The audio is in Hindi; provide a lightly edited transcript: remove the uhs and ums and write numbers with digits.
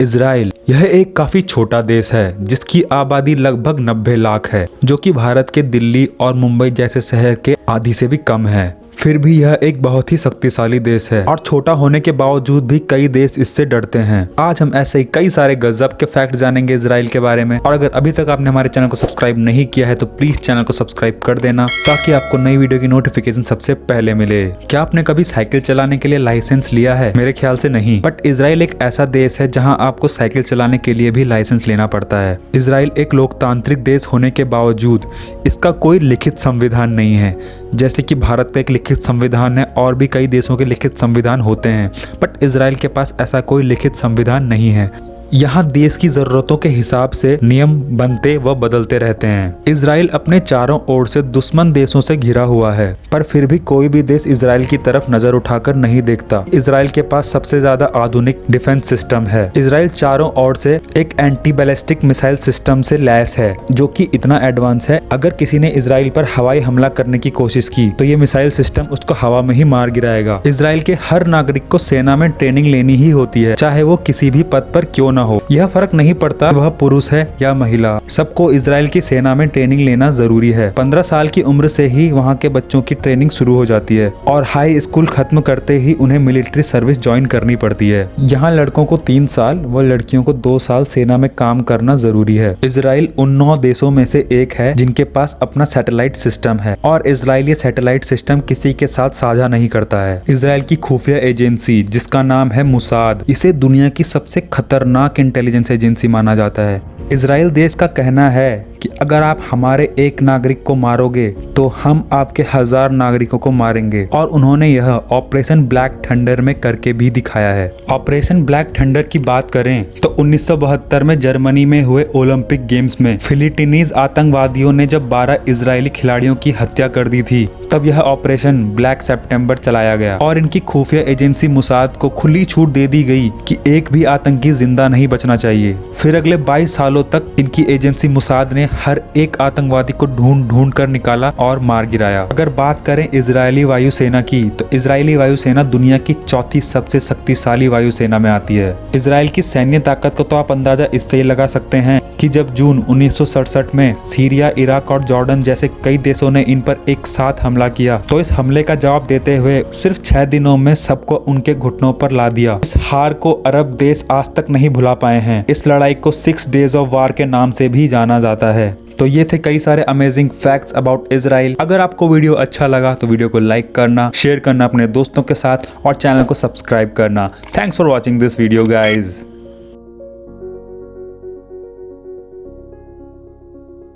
इजराइल यह एक काफी छोटा देश है जिसकी आबादी लगभग 90 लाख है, जो कि भारत के दिल्ली और मुंबई जैसे शहर के आधी से भी कम है। फिर भी यह एक बहुत ही शक्तिशाली देश है और छोटा होने के बावजूद भी कई देश इससे डरते हैं। आज हम ऐसे ही कई सारे गजब के फैक्ट जानेंगे इजराइल के बारे में। और अगर अभी तक आपने हमारे चैनल को सब्सक्राइब नहीं किया है तो प्लीज चैनल को सब्सक्राइब कर देना ताकि आपको नई वीडियो की नोटिफिकेशन सबसे पहले मिले। क्या आपने कभी साइकिल चलाने के लिए लाइसेंस लिया है? मेरे ख्याल से नहीं, बट इजराइल एक ऐसा देश है जहाँ आपको साइकिल चलाने के लिए भी लाइसेंस लेना पड़ता है। इजराइल एक लोकतांत्रिक देश होने के बावजूद इसका कोई लिखित संविधान नहीं है, जैसे कि भारत का एक लिखित संविधान है और भी कई देशों के लिखित संविधान होते हैं, बट इजराइल के पास ऐसा कोई लिखित संविधान नहीं है। यहाँ देश की जरूरतों के हिसाब से नियम बनते व बदलते रहते हैं। इजराइल अपने चारों ओर से दुश्मन देशों से घिरा हुआ है, पर फिर भी कोई भी देश इजराइल की तरफ नजर उठाकर नहीं देखता। इजराइल के पास सबसे ज्यादा आधुनिक डिफेंस सिस्टम है। इजराइल चारों ओर से एक एंटी बैलिस्टिक मिसाइल सिस्टम से लैस है, जो कि इतना एडवांस है अगर किसी ने इजराइल पर हवाई हमला करने की कोशिश की तो ये मिसाइल सिस्टम उसको हवा में ही मार गिराएगा। इजराइल के हर नागरिक को सेना में ट्रेनिंग लेनी ही होती है, चाहे वो किसी भी पद पर क्यों हो। यह फर्क नहीं पड़ता वह पुरुष है या महिला, सबको इजराइल की सेना में ट्रेनिंग लेना जरूरी है। 15 साल की उम्र से ही वहाँ के बच्चों की ट्रेनिंग शुरू हो जाती है और हाई स्कूल खत्म करते ही उन्हें मिलिट्री सर्विस ज्वाइन करनी पड़ती है। यहाँ लड़कों को 3 साल व लड़कियों को 2 साल सेना में काम करना जरूरी है। इजराइल उन 9 देशों में से एक है जिनके पास अपना सैटेलाइट सिस्टम है और इजराइल ये सैटेलाइट सिस्टम किसी के साथ साझा नहीं करता है। इजराइल की खुफिया एजेंसी जिसका नाम है मुसाद, इसे दुनिया की सबसे खतरनाक इंटेलिजेंस एजेंसी माना जाता है। इजराइल देश का कहना है कि अगर आप हमारे एक नागरिक को मारोगे तो हम आपके 1000 नागरिकों को मारेंगे, और उन्होंने यह ऑपरेशन ब्लैक थंडर में करके भी दिखाया है। ऑपरेशन ब्लैक थंडर की बात करें तो 1972 में जर्मनी में हुए ओलंपिक गेम्स में फिलिस्तीनीज आतंकवादियों ने जब 12 इजरायली खिलाड़ियों की हत्या कर दी थी, तब यह ऑपरेशन ब्लैक सितंबर चलाया गया और इनकी खुफिया एजेंसी मुसाद को खुली छूट दे दी गई कि एक भी आतंकी जिंदा नहीं बचना चाहिए। फिर अगले 22 सालों तक इनकी एजेंसी मुसाद ने हर एक आतंकवादी को ढूंढ कर निकाला और मार गिराया। अगर बात करें इजरायली वायुसेना की तो इजरायली वायुसेना दुनिया की 4थी सबसे शक्तिशाली वायुसेना में आती है। इजराइल की सैन्य ताकत को तो आप अंदाजा इससे ही लगा सकते हैं कि जब जून 1967 में सीरिया, इराक और जॉर्डन जैसे कई देशों ने इन पर एक साथ हमला किया, तो इस हमले का जवाब देते हुए सिर्फ 6 दिनों में सबको उनके घुटनों पर ला दिया। इस हार को अरब देश आज तक नहीं भुला पाए हैं। इस लड़ाई को 6 डेज ऑफ वार के नाम से भी जाना जाता है। तो ये थे कई सारे अमेजिंग फैक्ट्स अबाउट इजराइल। अगर आपको वीडियो अच्छा लगा तो वीडियो को लाइक करना, शेयर करना अपने दोस्तों के साथ और चैनल को सब्सक्राइब करना। Thanks for watching this video guys.